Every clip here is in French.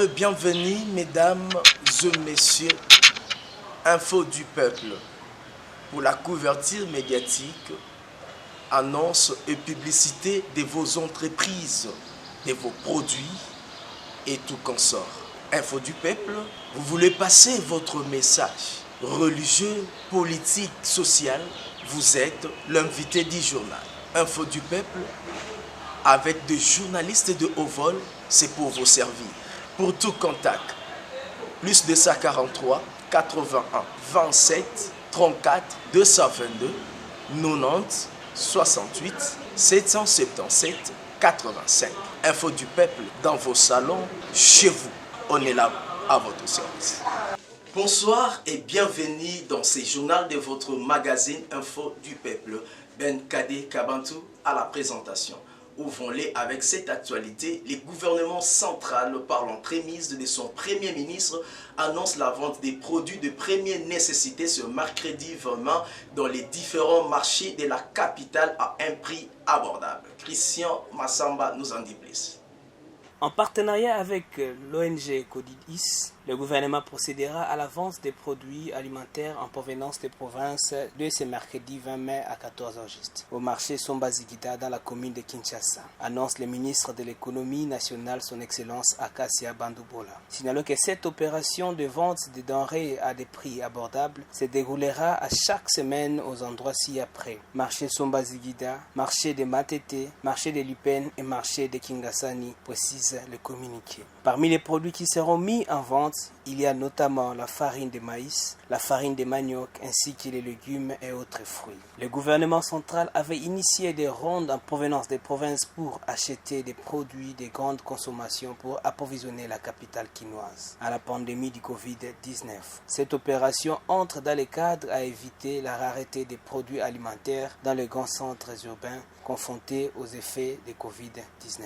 le bienvenu, mesdames et messieurs. Info du peuple. Pour la couverture médiatique, annonces et publicité de vos entreprises, de vos produits et tout consort. Info du peuple, vous voulez passer votre message religieux, politique, social, vous êtes l'invité du journal. Info du peuple, avec des journalistes de haut vol, c'est pour vous servir. Pour tout contact, plus 243 81 27 34 222 90 68 777 85. Info du peuple dans vos salons, chez vous. On est là à votre service. Bonsoir et bienvenue dans ce journal de votre magazine Info du peuple. Ben Kade Kabantou à la présentation. Ouvrons-les avec cette actualité. Le gouvernement central, par l'entremise de son premier ministre, annonce la vente des produits de première nécessité ce mercredi 20 mai dans les différents marchés de la capitale à un prix abordable. Christian Massamba nous en dit plus. En partenariat avec l'ONG Codidis, le gouvernement procédera à la vente des produits alimentaires en provenance des provinces de ce mercredi 20 mai à 14h juste, au marché Sombazigida dans la commune de Kinshasa, annonce le ministre de l'économie nationale, son excellence Akasia Bandoubola. Signalons que cette opération de vente de denrées à des prix abordables se déroulera à chaque semaine aux endroits ci-après. Marché Sombazigida, marché de Matete, marché de Lupen et marché de Kingasani, précise le communiqué. Parmi les produits qui seront mis en vente, il y a notamment la farine de maïs, la farine de manioc ainsi que les légumes et autres fruits. Le gouvernement central avait initié des rondes en provenance des provinces pour acheter des produits de grande consommation pour approvisionner la capitale quinoise à la pandémie du Covid-19. Cette opération entre dans le cadre à éviter la rareté des produits alimentaires dans les grands centres urbains confrontés aux effets de Covid-19.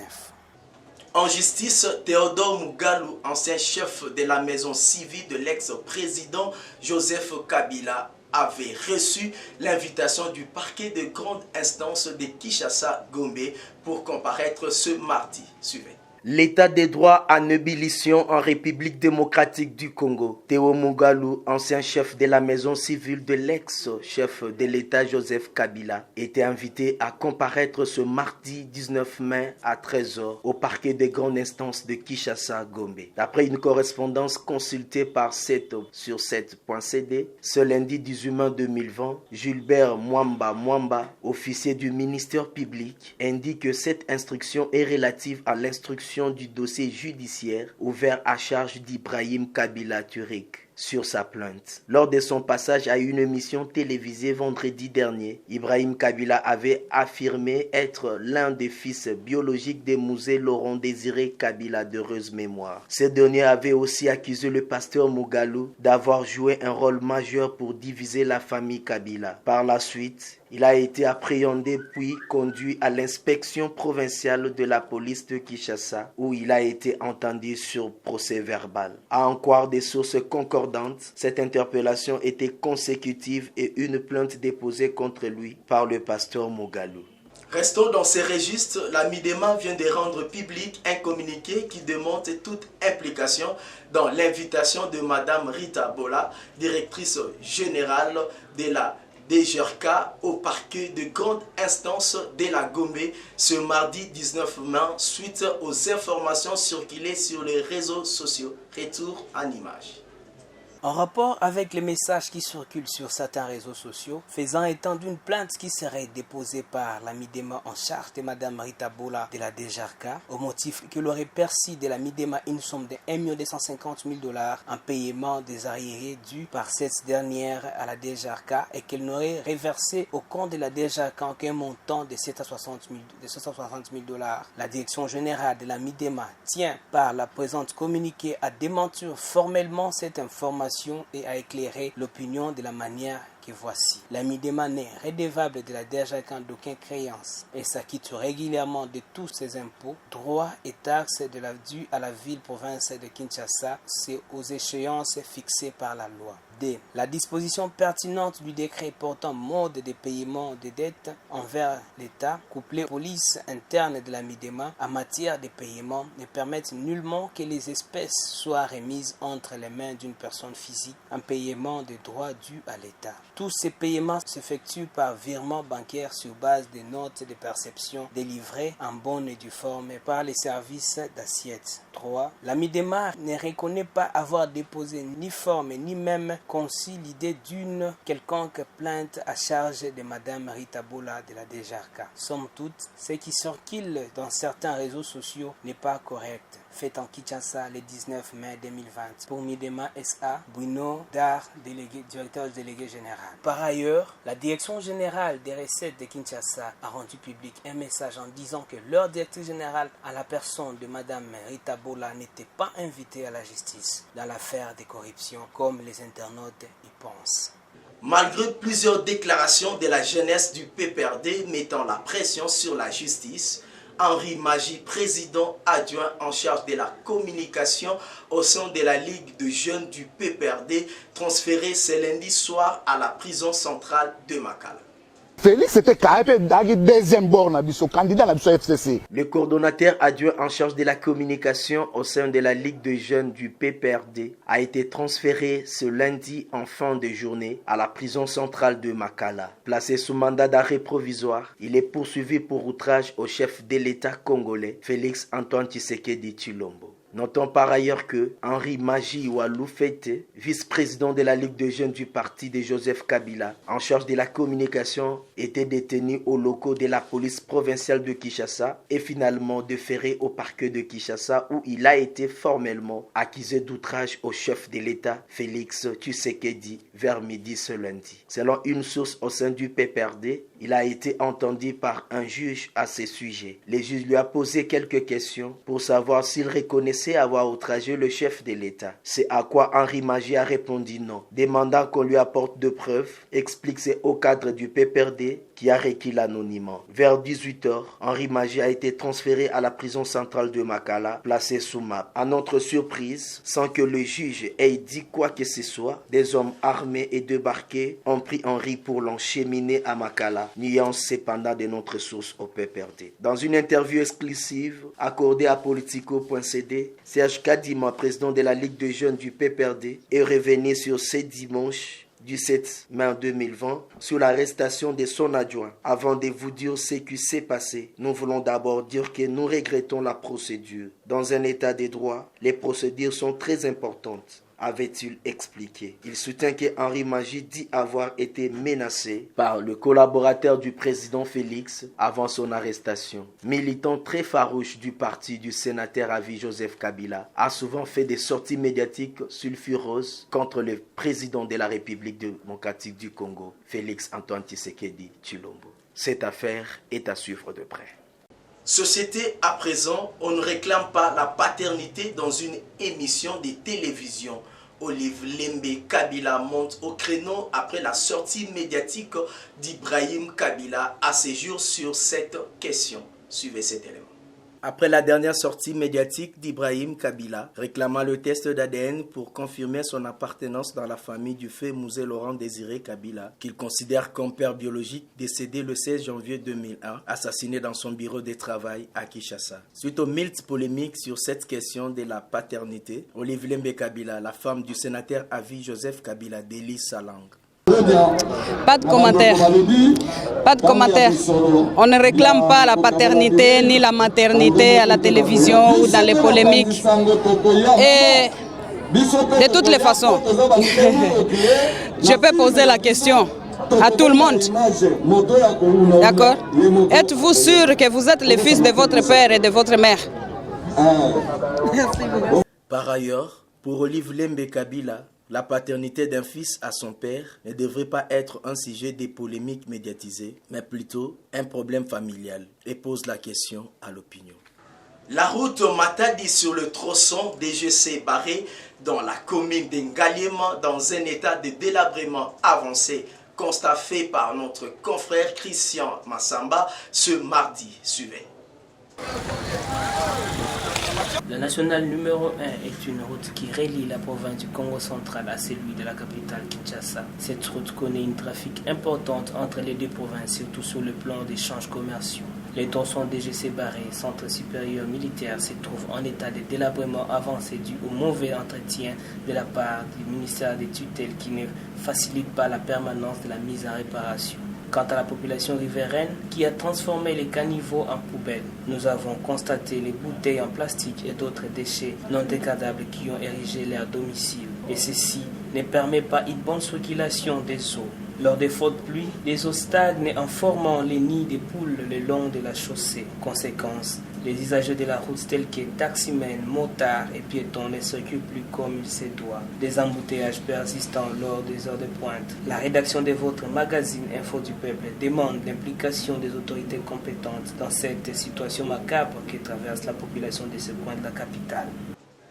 En justice, Théodore Mugalou, ancien chef de la maison civile de l'ex-président Joseph Kabila, avait reçu l'invitation du parquet de grande instance de Kinshasa-Gombe pour comparaître ce mardi. Suivez. L'état des droits en ébullition en République démocratique du Congo. Théo Mugalou, ancien chef de la maison civile de l'ex-chef de l'État Joseph Kabila, était invité à comparaître ce mardi 19 mai à 13h au parquet de grande instance de Kinshasa-Gombe. D'après une correspondance consultée par 7 sur 7.cd, ce lundi 18 mai 2020, Gilbert Mwamba, officier du ministère public, indique que cette instruction est relative à l'instruction du dossier judiciaire ouvert à charge d'Ibrahim Kabila Turik sur sa plainte. Lors de son passage à une émission télévisée vendredi dernier, Ibrahim Kabila avait affirmé être l'un des fils biologiques de Mouzé Laurent Désiré Kabila d'heureuse mémoire. Ce dernier avait aussi accusé le pasteur Mugalou d'avoir joué un rôle majeur pour diviser la famille Kabila. Par la suite, il a été appréhendé puis conduit à l'inspection provinciale de la police de Kinshasa où il a été entendu sur procès verbal. À en croire des sources concordantes, cette interpellation était consécutive et une plainte déposée contre lui par le pasteur Mugalou. Restons dans ces registres. La Midema vient de rendre public un communiqué qui démontre toute implication dans l'invitation de Madame Rita Bola, directrice générale de la DGRK au parquet de grande instance de la Gombe ce mardi 19 mai suite aux informations circulées sur les réseaux sociaux. Retour en images. En rapport avec les messages qui circulent sur certains réseaux sociaux, faisant état d'une plainte qui serait déposée par la Midema en charge de Mme Rita Bola de la DGRK, au motif qu'elle aurait perçu de la Midema une somme de 1 250 000 $ en paiement des arriérés dus par cette dernière à la DGRK et qu'elle n'aurait reversé au compte de la DGRK qu'un montant de 760 000 $. La direction générale de la Midema tient par la présente communiqué à démentir formellement cette information et à éclairer l'opinion de la manière que voici. La Midema n'est redevable de la DGK d'aucune créance et s'acquitte régulièrement de tous ses impôts, droits et taxes dus à la ville-province de Kinshasa, c'est aux échéances fixées par la loi. D. La disposition pertinente du décret portant mode de paiement des dettes envers l'État, couplée aux polices internes de la Midema en matière de paiement, ne permettent nullement que les espèces soient remises entre les mains d'une personne physique en paiement des droits dus à l'État. Tous ces paiements s'effectuent par virement bancaire sur base des notes de perception délivrées en bonne et due forme par les services d'assiette. 3. La Midema ne reconnaît pas avoir déposé ni forme ni même conçu l'idée d'une quelconque plainte à charge de Madame Rita Bola de la DGK. Somme toute, ce qui circule dans certains réseaux sociaux n'est pas correct. Fait en Kinshasa le 19 mai 2020. Pour Midema SA, Bruno Dar, directeur délégué général. Par ailleurs, la Direction générale des recettes de Kinshasa a rendu public un message en disant que leur directrice générale, à la personne de Madame Rita Bola, n'était pas invitée à la justice dans l'affaire de corruption, comme les internautes y pensent. Malgré plusieurs déclarations de la jeunesse du PPRD mettant la pression sur la justice, Henri Magie, président adjoint en charge de la communication au sein de la Ligue de jeunes du PPRD, transféré ce lundi soir à la prison centrale de Makala. Félix était deuxième borne, candidat à la FCC. Le coordonnateur adjoint en charge de la communication au sein de la Ligue de jeunes du PPRD a été transféré ce lundi en fin de journée à la prison centrale de Makala. Placé sous mandat d'arrêt provisoire, il est poursuivi pour outrage au chef de l'État congolais, Félix Antoine Tshisekedi Tshilombo. Notons par ailleurs que Henri Magie Walou Fete, vice-président de la Ligue de jeunes du parti de Joseph Kabila, en charge de la communication, était détenu aux locaux de la police provinciale de Kinshasa et finalement déféré au parquet de Kinshasa où il a été formellement accusé d'outrage au chef de l'État, Félix Tshisekedi, vers midi ce lundi. Selon une source au sein du PPRD, il a été entendu par un juge à ce sujet. Le juge lui a posé quelques questions pour savoir s'il reconnaissait avoir outragé le chef de l'État. C'est à quoi Henri Magie a répondu non, demandant qu'on lui apporte de preuves, explique au cadre du PPRD qui a requis l'anonymat. Vers 18h, Henri Magie a été transféré à la prison centrale de Makala, placé sous MAP. À notre surprise, sans que le juge ait dit quoi que ce soit, des hommes armés et débarqués ont pris Henri pour l'encheminer à Makala, nuance cependant de notre source au PPRD. Dans une interview exclusive accordée à Politico.cd, Serge Kadima, président de la Ligue de jeunes du PPRD, est revenu sur ce dimanche du 7 mai 2020 sur l'arrestation de son adjoint. Avant de vous dire ce qui s'est passé, nous voulons d'abord dire que nous regrettons la procédure. Dans un état de droit, les procédures sont très importantes, avait-il expliqué. Il soutient que Henri Magie dit avoir été menacé par le collaborateur du président Félix avant son arrestation. Militant très farouche du parti du sénateur à vie Joseph Kabila, a souvent fait des sorties médiatiques sulfureuses contre le président de la République démocratique du Congo, Félix Antoine Tshisekedi Tshilombo. Cette affaire est à suivre de près. Société, à présent, on ne réclame pas la paternité dans une émission de télévision. Olive Lembe Kabila monte au créneau après la sortie médiatique d'Ibrahim Kabila à ses jours sur cette question. Suivez cet élément. Après la dernière sortie médiatique d'Ibrahim Kabila, réclamant le test d'ADN pour confirmer son appartenance dans la famille du feu Mouzé Laurent Désiré Kabila, qu'il considère comme père biologique, décédé le 16 janvier 2001, assassiné dans son bureau de travail à Kinshasa. Suite aux multiples polémiques sur cette question de la paternité, Olive Lembe Kabila, la femme du sénateur à vie Joseph Kabila, délie sa langue. Pas de commentaire. Pas de commentaire. On ne réclame pas la paternité ni la maternité à la télévision ou dans les polémiques. Et de toutes les façons, je peux poser la question à tout le monde. D'accord? Êtes-vous sûr que vous êtes le fils de votre père et de votre mère? Par ailleurs, pour Olive Lembe Kabila, la paternité d'un fils à son père ne devrait pas être un sujet de polémiques médiatisées, mais plutôt un problème familial, et pose la question à l'opinion. La route Matadi sur le tronçon DGC Barré dans la commune d'Engaliema dans un état de délabrement avancé constat fait par notre confrère Christian Massamba ce mardi. Suivez. La nationale numéro 1 est une route qui relie la province du Congo central à celui de la capitale Kinshasa. Cette route connaît une trafic importante entre les deux provinces, surtout sur le plan d'échanges commerciaux. Les tronçons DGC Barré, Centre supérieur militaire, se trouvent en état de délabrement avancé dû au mauvais entretien de la part du ministère des tutelles qui ne facilite pas la permanence de la mise en réparation. Quant à la population riveraine qui a transformé les caniveaux en poubelles, nous avons constaté les bouteilles en plastique et d'autres déchets non dégradables qui ont érigé leur domicile. Et ceci ne permet pas une bonne circulation des eaux. Lors des fortes pluies, les eaux stagnent en formant les nids des poules le long de la chaussée. Conséquence, les usagers de la route tels que taximens, motards et piétons ne circulent plus comme il se doit. Des embouteillages persistants lors des heures de pointe. La rédaction de votre magazine Info du Peuple demande l'implication des autorités compétentes dans cette situation macabre qui traverse la population de ce coin de la capitale.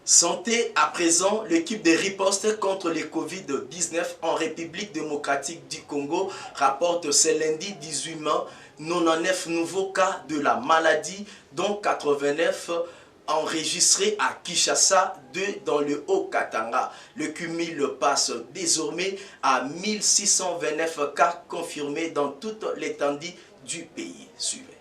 Santé à présent, l'équipe de riposte contre le Covid-19 en République démocratique du Congo rapporte ce lundi 18 mai 99 nouveaux cas de la maladie, dont 89 enregistrés à Kinshasa, 2 dans le Haut-Katanga. Le cumul passe désormais à 1629 cas confirmés dans toute l'étendue du pays. Suivez.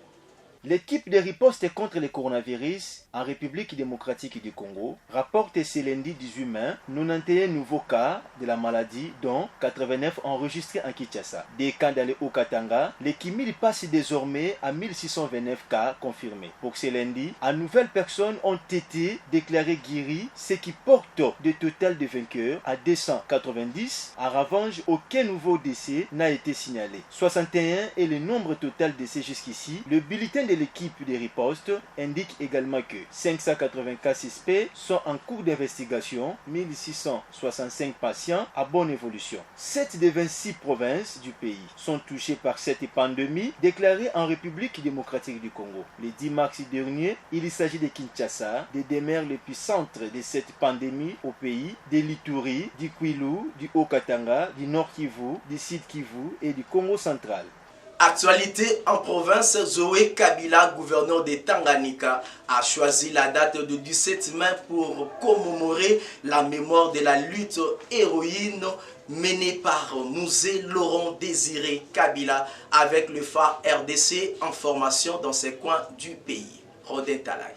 L'équipe de riposte contre le coronavirus en République démocratique du Congo rapporte ce lundi 18 mai 91 nouveaux cas de la maladie, dont 89 enregistrés en Kinshasa. Des cas dans le Haut-Katanga, le cumul passe désormais à 1629 cas confirmés. Pour ce lundi, à nouvelles personnes ont été déclarées guéries, ce qui porte le total de vainqueurs à 290. En revanche, aucun nouveau décès n'a été signalé. 61 est le nombre total de décès jusqu'ici. Le bulletin de l'équipe de riposte indique également que 580 cas suspects sont en cours d'investigation, 1665 patients à bonne évolution. 7 des 26 provinces du pays sont touchées par cette pandémie déclarée en République démocratique du Congo. Le 10 mars dernier, il s'agit de Kinshasa, des demeures les plus centres de cette pandémie au pays, de l'Ituri, du Kwilu, du Haut-Katanga, du Nord Kivu, du Sud Kivu et du Congo central. Actualité en province, Zoé Kabila, gouverneur de Tanganyika, a choisi la date du 17 mai pour commémorer la mémoire de la lutte héroïne menée par Musée Laurent Désiré Kabila avec le phare RDC en formation dans ces coins du pays. Rodin Talay.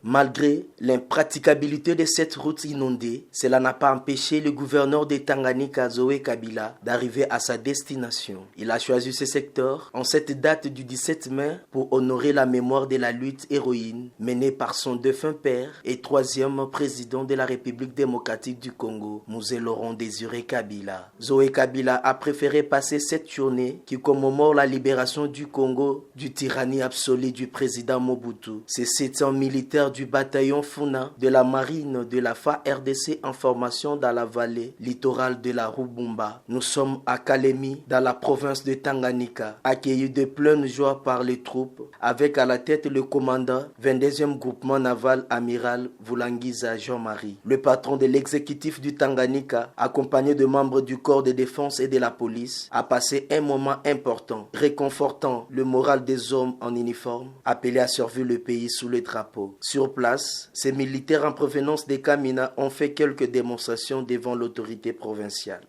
Malgré l'impraticabilité de cette route inondée, cela n'a pas empêché le gouverneur de Tanganyika, Zoé Kabila, d'arriver à sa destination. Il a choisi ce secteur en cette date du 17 mai pour honorer la mémoire de la lutte héroïne menée par son défunt père et 3e président de la République démocratique du Congo, Musée Laurent Désiré Kabila. Zoé Kabila a préféré passer cette journée qui commémore la libération du Congo du tyrannie absolue du président Mobutu. Ces 700 militaires du bataillon Funa de la marine de la FARDC en formation dans la vallée littorale de la Rubumba. Nous sommes à Kalemi, dans la province de Tanganyika, accueillis de pleine joie par les troupes, avec à la tête le commandant 22e groupement naval amiral Vulangiza Jean-Marie. Le patron de l'exécutif du Tanganyika, accompagné de membres du corps de défense et de la police, a passé un moment important, réconfortant le moral des hommes en uniforme, appelés à servir le pays sous le drapeau. Sur place, ces militaires en provenance des Kamina ont fait quelques démonstrations devant l'autorité provinciale.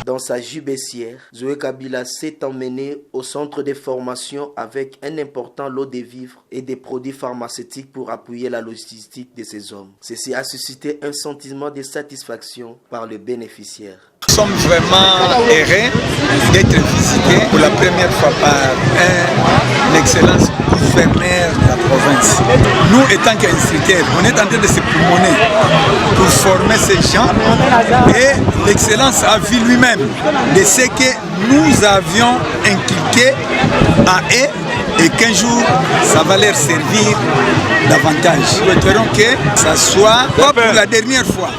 Dans sa jubessière, Zoé Kabila s'est emmené au centre de formation avec un important lot de vivres et des produits pharmaceutiques pour appuyer la logistique de ces hommes. Ceci a suscité un sentiment de satisfaction par le bénéficiaire. Nous sommes vraiment heureux d'être visités pour la première fois par l'excellence gouverneur de la province. Nous, étant qu'instituteurs, on est en train de se promener pour former ces gens et l'excellence a vu lui-même de ce que nous avions inculqué à eux et qu'un jour, ça va leur servir davantage. Nous espérons que ça soit pas pour la dernière fois,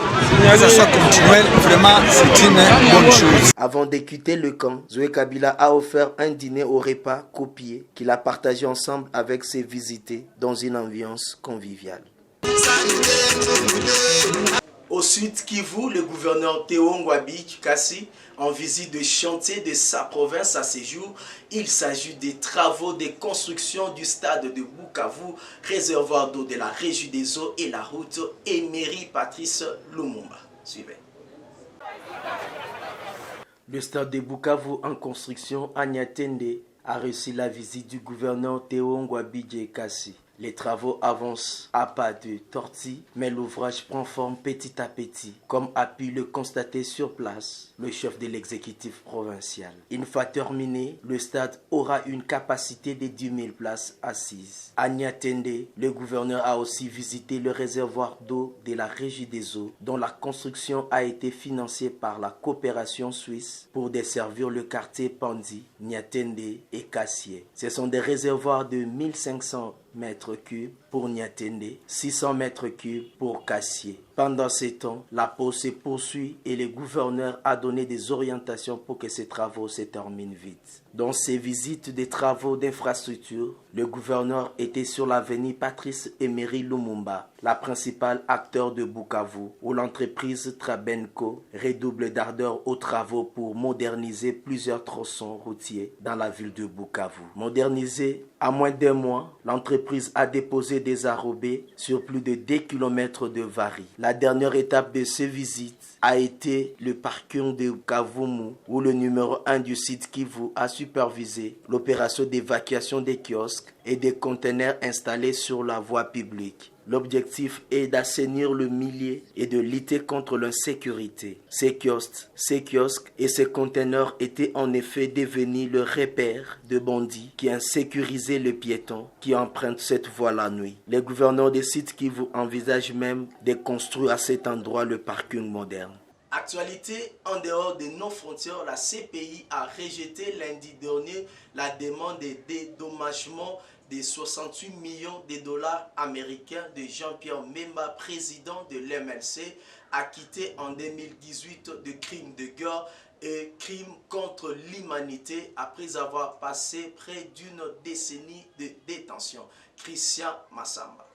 que ça soit continuel. Vraiment, c'est une bonne chose. Avant de quitter le camp, Zoé Kabila a offert un dîner au repas copié qu'il a partagé ensemble avec ses visités dans une ambiance conviviale. Au sud Kivu, le gouverneur Théo Ngwabi Kassi, en visite de chantier de sa province à ce jour, il s'agit des travaux de construction du stade de Bukavu, réservoir d'eau de la Régie des eaux et la route Emery Patrice Lumumba. Suivez. Le stade de Bukavu en construction à Niatende a reçu la visite du gouverneur Théo Ngwabi Kassi. Les travaux avancent à pas de tortue, mais l'ouvrage prend forme petit à petit, comme a pu le constater sur place le chef de l'exécutif provincial. Une fois terminé, le stade aura une capacité de 10 000 places assises. À Niatende, le gouverneur a aussi visité le réservoir d'eau de la Régie des eaux, dont la construction a été financée par la coopération suisse pour desservir le quartier Pandi, Niatende et Kassié. Ce sont des réservoirs de 1500 mètres cubes pour Niatende, 600 mètres cubes pour Kassié. Pendant ces temps, la pause se poursuit et le gouverneur a donné des orientations pour que ces travaux se terminent vite. Dans ses visites des travaux d'infrastructure, le gouverneur était sur l'avenue Patrice Emery Lumumba, la principale acteur de Bukavu, où l'entreprise Trabenco redouble d'ardeur aux travaux pour moderniser plusieurs tronçons routiers dans la ville de Bukavu. Modernisé à moins d'un mois, l'entreprise a déposé des arrobés sur plus de 2 km de varies. La dernière étape de ces visites a été le parking de Kavumu, où le numéro 1 du site Kivu a supervisé l'opération d'évacuation des kiosques et des conteneurs installés sur la voie publique. L'objectif est d'assainir le milieu et de lutter contre l'insécurité. Ces kiosques et ces conteneurs étaient en effet devenus le repère de bandits qui insécurisaient les piétons qui empruntent cette voie la nuit. Les gouverneurs des sites qui vous envisagent même de construire à cet endroit le parking moderne. Actualité, en dehors de nos frontières, la CPI a rejeté lundi dernier la demande de dédommagement de 68 millions de dollars américains de Jean-Pierre Bemba, président de l'MLC, acquitté en 2018 de crimes de guerre et crimes contre l'humanité après avoir passé près d'une décennie de détention. Christian Massamba.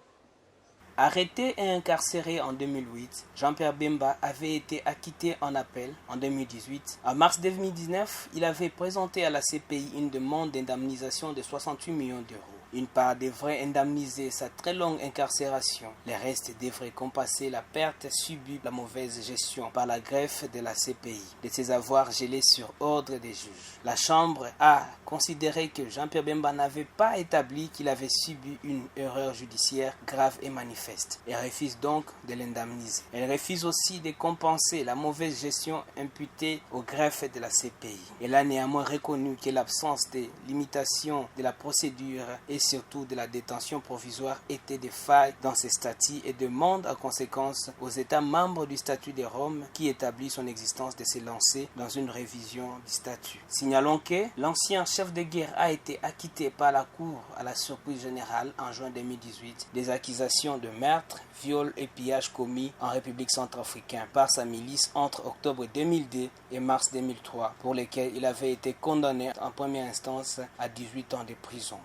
Arrêté et incarcéré en 2008, Jean-Pierre Bemba avait été acquitté en appel en 2018. En mars 2019, il avait présenté à la CPI une demande d'indemnisation de 68 millions d'euros. Une part devrait indemniser sa très longue incarcération. Les restes devraient compenser la perte subie par la mauvaise gestion par la greffe de la CPI de ses avoirs gelés sur ordre des juges. La Chambre a considéré que Jean-Pierre Bemba n'avait pas établi qu'il avait subi une erreur judiciaire grave et manifeste et refuse donc de l'indemniser. Elle refuse aussi de compenser la mauvaise gestion imputée au greffe de la CPI. Elle a néanmoins reconnu que l'absence de limitation de la procédure et surtout de la détention provisoire étaient des failles dans ces statuts et demande en conséquence aux États membres du statut de Rome qui établit son existence de se lancer dans une révision du statut. Signalons que l'ancien chef de guerre a été acquitté par la Cour à la surprise générale en juin 2018 des accusations de meurtre, viol et pillage commis en République centrafricaine par sa milice entre octobre 2002 et mars 2003 pour lesquels il avait été condamné en première instance à 18 ans de prison.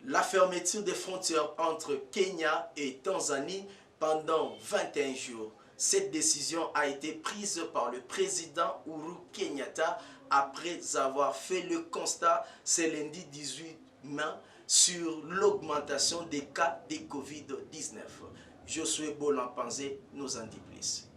La fermeture des frontières entre Kenya et Tanzanie pendant 21 jours. Cette décision a été prise par le président Uhuru Kenyatta après avoir fait le constat ce lundi 18 mai sur l'augmentation des cas de Covid-19. Josué Bolampanzé nous en dit plus.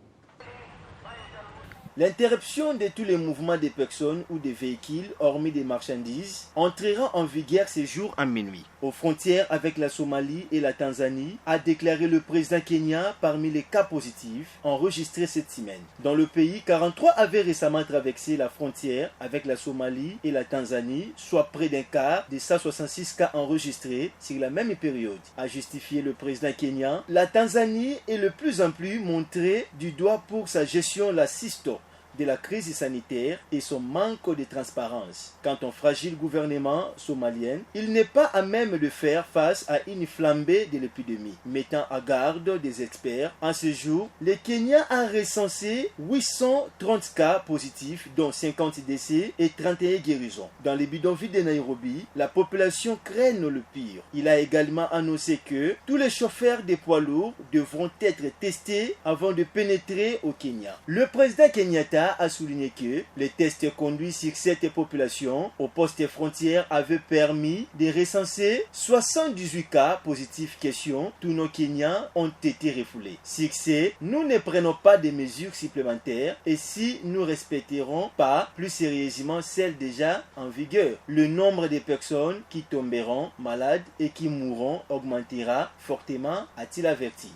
L'interruption de tous les mouvements des personnes ou des véhicules, hormis des marchandises, entrera en vigueur ce jour à minuit. Aux frontières avec la Somalie et la Tanzanie, a déclaré le président kenyan parmi les cas positifs enregistrés cette semaine. Dans le pays, 43 avaient récemment traversé la frontière avec la Somalie et la Tanzanie, soit près d'un quart des 166 cas enregistrés sur la même période. A justifié le président kenyan, la Tanzanie est de plus en plus montrée du doigt pour sa gestion lassiste de la crise sanitaire et son manque de transparence. Quant au fragile gouvernement somalien, il n'est pas à même de faire face à une flambée de l'épidémie. Mettant à garde des experts, en ce jour, le Kenya a recensé 830 cas positifs, dont 50 décès et 31 guérisons. Dans les bidonvilles de Nairobi, la population craint le pire. Il a également annoncé que tous les chauffeurs des poids lourds devront être testés avant de pénétrer au Kenya. Le président Kenyatta a souligné que les tests conduits sur cette population au poste frontière avaient permis de recenser 78 cas positifs. Question, tous nos Kenyans ont été refoulés. Succès, nous ne prenons pas de mesures supplémentaires et si nous respecterons pas plus sérieusement celles déjà en vigueur, le nombre de personnes qui tomberont malades et qui mourront augmentera fortement, a-t-il averti.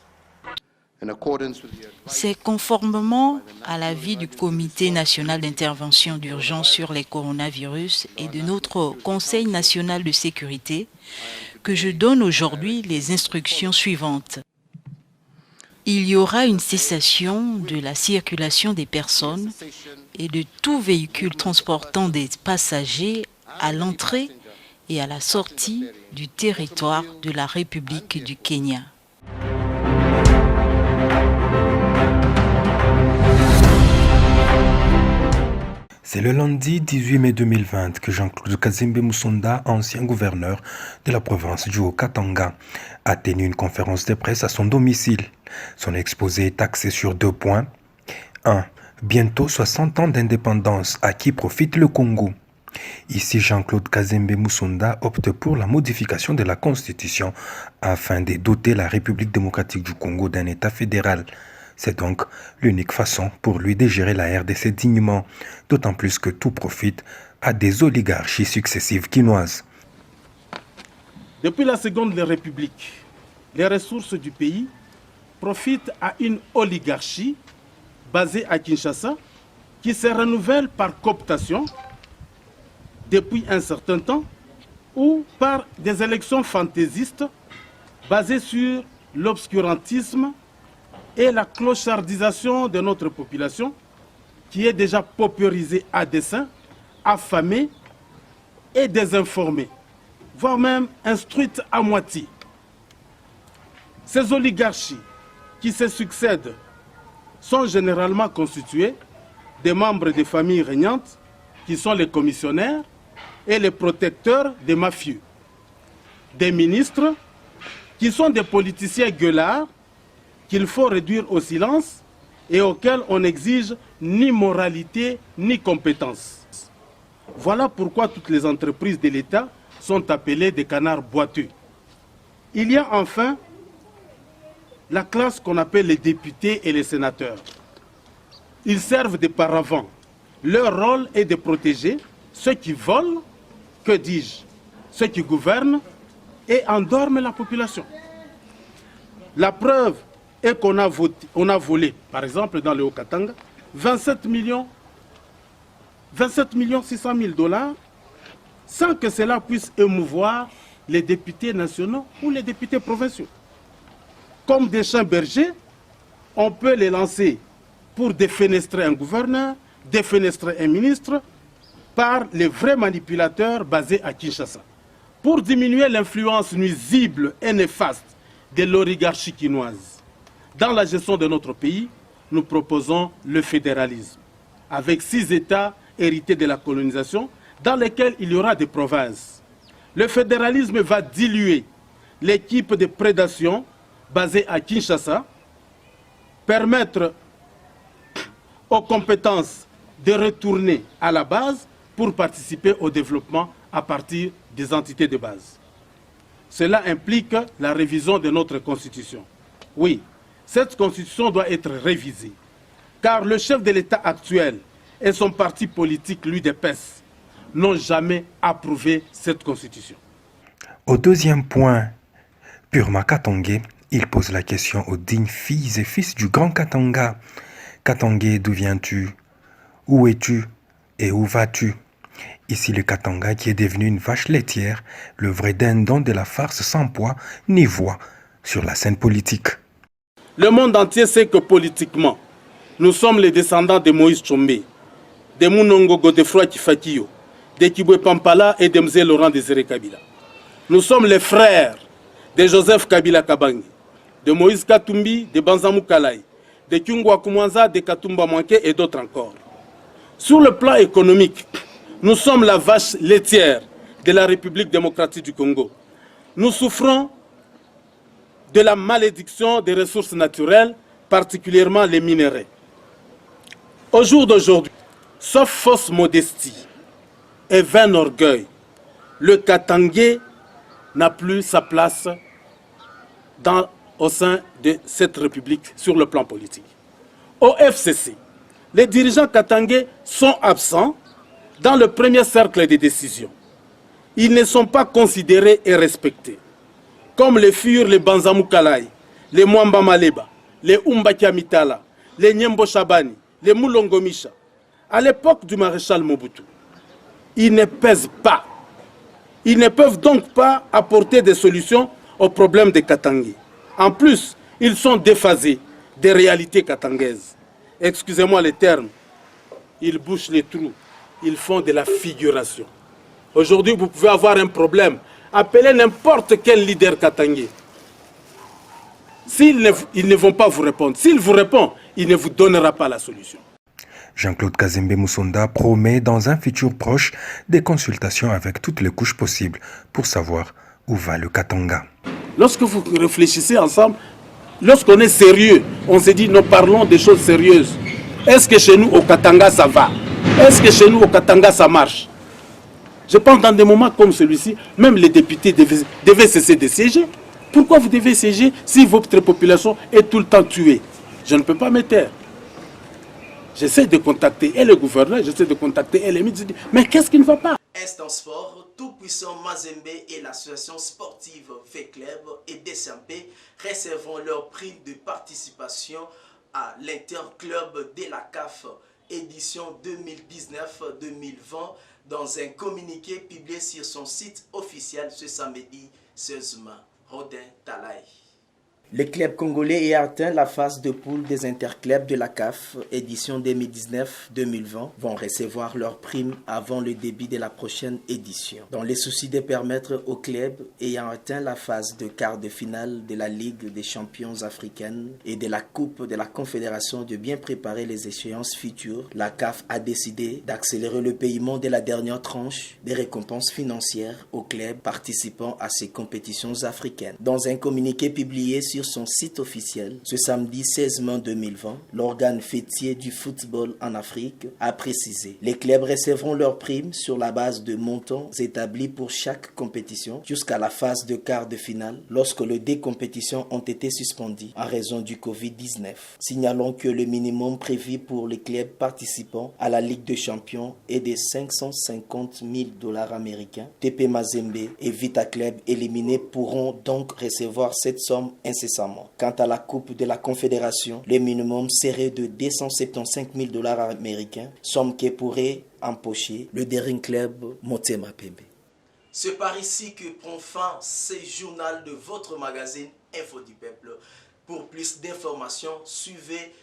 C'est conformément à l'avis du Comité national d'intervention d'urgence sur les coronavirus et de notre Conseil national de sécurité que je donne aujourd'hui les instructions suivantes. Il y aura une cessation de la circulation des personnes et de tout véhicule transportant des passagers à l'entrée et à la sortie du territoire de la République du Kenya. C'est le lundi 18 mai 2020 que Jean-Claude Kazembe Musonda, ancien gouverneur de la province du Haut-Katanga, a tenu une conférence de presse à son domicile. Son exposé est axé sur 2 points. 1. Bientôt 60 ans d'indépendance, à qui profite le Congo? Ici, Jean-Claude Kazembe Musonda opte pour la modification de la Constitution afin de doter la République démocratique du Congo d'un État fédéral. C'est donc l'unique façon pour lui de gérer la RDC dignement, d'autant plus que tout profite à des oligarchies successives quinoises. Depuis la Seconde République, les ressources du pays profitent à une oligarchie basée à Kinshasa qui se renouvelle par cooptation depuis un certain temps ou par des élections fantaisistes basées sur l'obscurantisme et la clochardisation de notre population qui est déjà paupérisée à dessein, affamée et désinformée, voire même instruite à moitié. Ces oligarchies qui se succèdent sont généralement constituées des membres des familles régnantes qui sont les commissionnaires et les protecteurs des mafieux, des ministres qui sont des politiciens gueulards qu'il faut réduire au silence et auxquels on n'exige ni moralité ni compétence. Voilà pourquoi toutes les entreprises de l'État sont appelées des canards boiteux. Il y a enfin la classe qu'on appelle les députés et les sénateurs. Ils servent de paravents. Leur rôle est de protéger ceux qui volent, que dis-je, ceux qui gouvernent et endorment la population. La preuve et qu'on a volé, par exemple dans le Haut-Katanga, 27 millions 600 000 $, sans que cela puisse émouvoir les députés nationaux ou les députés provinciaux. Comme des chiens bergers, on peut les lancer pour défenestrer un gouverneur, défenestrer un ministre, par les vrais manipulateurs basés à Kinshasa. Pour diminuer l'influence nuisible et néfaste de l'oligarchie quinoise dans la gestion de notre pays, nous proposons le fédéralisme, avec 6 États hérités de la colonisation, dans lesquels il y aura des provinces. Le fédéralisme va diluer l'équipe de prédation basée à Kinshasa, permettre aux compétences de retourner à la base pour participer au développement à partir des entités de base. Cela implique la révision de notre Constitution. Oui, cette Constitution doit être révisée, car le chef de l'État actuel et son parti politique, l'UDPS, n'ont jamais approuvé cette Constitution. Au 2e point, purement katangais, il pose la question aux dignes filles et fils du grand Katanga. Katangais, d'où viens-tu? Où es-tu? Et où vas-tu? Ici le Katanga qui est devenu une vache laitière, le vrai dindon de la farce sans poids ni voix sur la scène politique. Le monde entier sait que politiquement, Nous sommes les descendants de Moïse Tchombe, de Mounongo Godefroy Kifakiyo, de Kibwe Pampala et de Mzee Laurent Désiré Kabila. Nous sommes les frères de Joseph Kabila Kabangi, de Moïse Katumbi, de Banzamou Kalai, de Kyungwa Kumwanza, de Katumba Mwanke et d'autres encore. Sur le plan économique, nous sommes la vache laitière de la République démocratique du Congo. Nous souffrons de la malédiction des ressources naturelles, particulièrement les minéraux. Au jour d'aujourd'hui, sauf fausse modestie et vain orgueil, le Katangé n'a plus sa place au sein de cette République sur le plan politique. Au FCC, les dirigeants katangais sont absents dans le premier cercle des décisions. Ils ne sont pas considérés et respectés, comme les furent les Banzamou Kalai, les Mwamba Maleba, les Umbakia Mitala, les Nyembo Shabani, les Moulongo Misha. À l'époque du maréchal Mobutu, ils ne pèsent pas. Ils ne peuvent donc pas apporter des solutions aux problèmes des Katangais. En plus, ils sont déphasés des réalités katangaises. Excusez-moi les termes, ils bouchent les trous, ils font de la figuration. Aujourd'hui, vous pouvez avoir un problème, appelez n'importe quel leader katangais. Ils ne vont pas vous répondre. S'il vous répond, il ne vous donnera pas la solution. Jean-Claude Kazembe Musonda promet dans un futur proche des consultations avec toutes les couches possibles pour savoir où va le Katanga. Lorsque vous réfléchissez ensemble, lorsqu'on est sérieux, on se dit nous parlons des choses sérieuses. Est-ce que chez nous au Katanga ça va? Est-ce que chez nous au Katanga ça marche? Je pense dans des moments comme celui-ci, même les députés devaient cesser de siéger. Pourquoi vous devez siéger si votre population est tout le temps tuée? Je ne peux pas me taire. J'essaie de contacter et le gouverneur, j'essaie de contacter et les médias. Mais qu'est-ce qui ne va pas? Instant Sport, tout-puissant Mazembe et l'association sportive FECLEB et DSMP recevront leur prime de participation à l'Interclub de la CAF édition 2019-2020 dans un communiqué publié sur son site officiel ce samedi 16 mai. Rodin Talaï. Le club congolais a atteint la phase de poule des interclubs de la CAF édition 2019-2020 vont recevoir leurs primes avant le début de la prochaine édition. Dans les soucis de permettre aux clubs ayant atteint la phase de quart de finale de la Ligue des champions africaine et de la Coupe de la Confédération de bien préparer les échéances futures, la CAF a décidé d'accélérer le paiement de la dernière tranche des récompenses financières aux clubs participant à ces compétitions africaines. Dans un communiqué publié sur son site officiel, ce samedi 16 mai 2020, l'organe fêtier du football en Afrique a précisé: les clubs recevront leurs primes sur la base de montants établis pour chaque compétition jusqu'à la phase de quart de finale lorsque les deux compétitions ont été suspendues en raison du Covid-19. Signalons que le minimum prévu pour les clubs participant à la Ligue des champions est de $550,000 américains. TP Mazembe et Vita Club éliminés pourront donc recevoir cette somme incessamment. Quant à la Coupe de la Confédération, le minimum serait de $275,000 américains, somme que pourrait empocher le Daring Club Motema Pembe. C'est par ici que prend fin ce journal de votre magazine Info du Peuple. Pour plus d'informations, suivez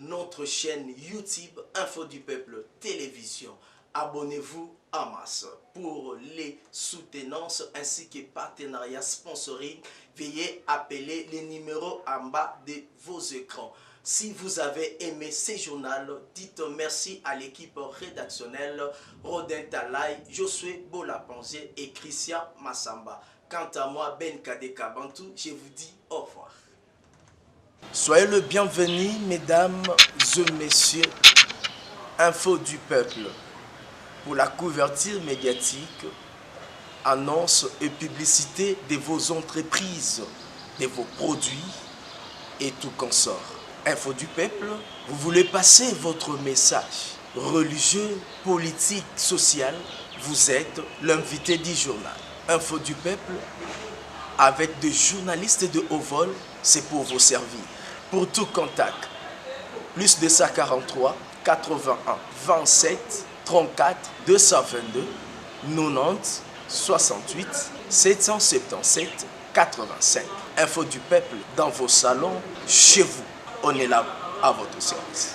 notre chaîne YouTube Info du Peuple Télévision. Abonnez-vous en masse. Pour les soutenances ainsi que partenariats sponsoring, veuillez appeler les numéros en bas de vos écrans. Si vous avez aimé ce journal, dites merci à l'équipe rédactionnelle Rodin Talaï, Josué Bolapange et Christian Massamba. Quant à moi, Ben Kade Kabantou, je vous dis au revoir. Soyez le bienvenu, mesdames et messieurs, Info du Peuple. Pour la couverture médiatique, annonces et publicité de vos entreprises, de vos produits et tout consort. Info du Peuple, vous voulez passer votre message religieux, politique, social, vous êtes l'invité du journal. Info du Peuple, avec des journalistes de haut vol, c'est pour vous servir. Pour tout contact, plus 243 81 27 34 222 90 68 777 85. Info du Peuple dans vos salons, chez vous. On est là à votre service.